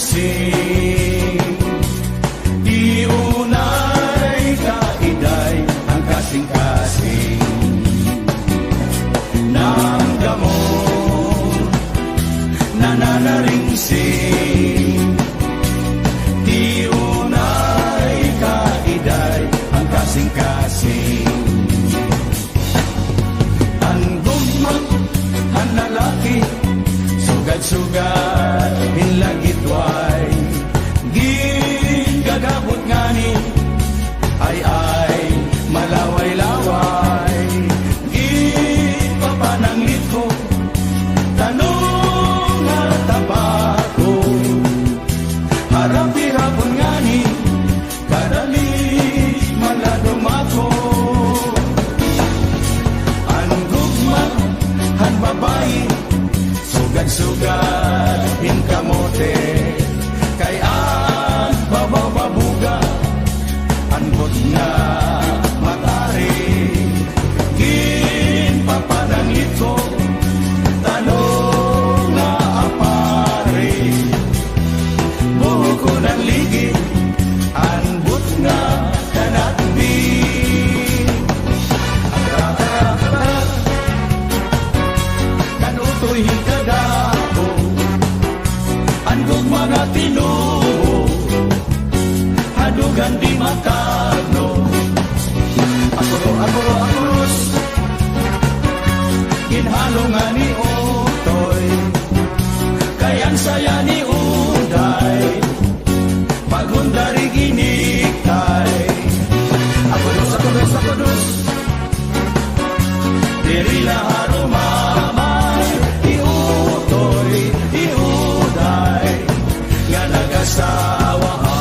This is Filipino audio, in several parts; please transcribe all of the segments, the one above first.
ringsing. Di unay kaiday ang kasing-kasing ng gamot na nanaringsing. Di unay kaiday ang kasing-kasing. Ang gugmang, ang lalaki, sugad-sugad, hinlagitway, gagabot ngani, ay malaway-laway, papananglit ko, tanong at tabako, harap-hirapon ngani, kadali maladumako. Ang gugma, ang babae, sugad-sugad, kamote, kay ang babaw-babuga, ang bot na matari, papananglit ko, tanong na apari, buho ko ng ligi, ang bot nga kanatbi. Kanutoy hikadako, ang mga tinuo, hadugan di makano, akuros, ginhalungan ni Otoy, kayang saya ni Uday, pagundari giniktay, akuros, diri laharo mamay, Utoy, Uday, nga nagasawahay.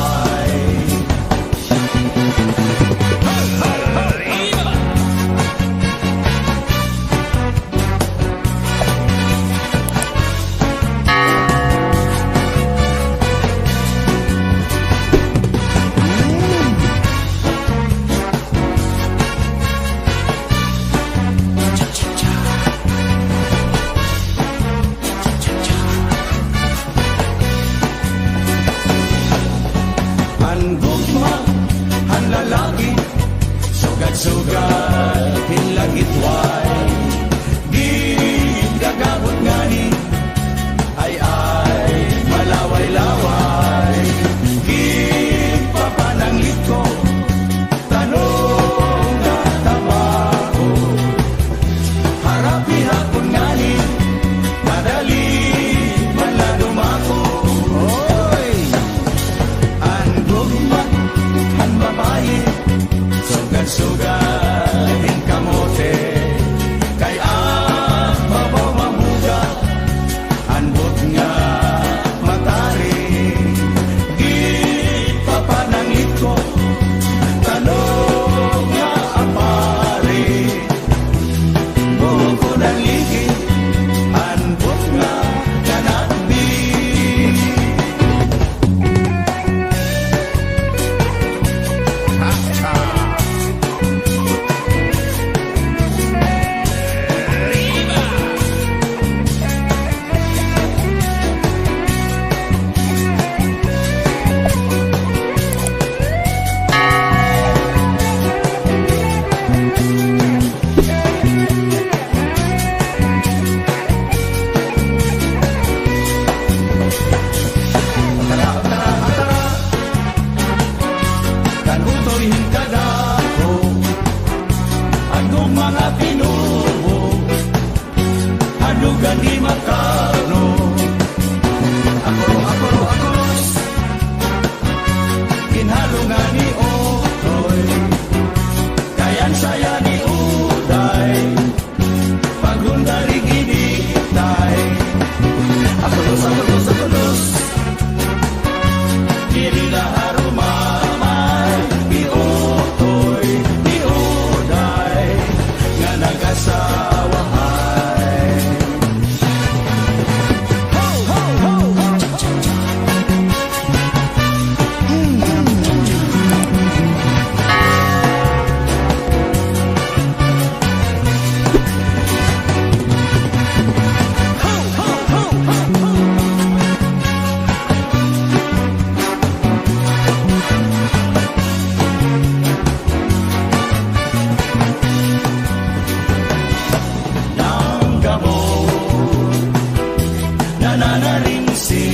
nananaling si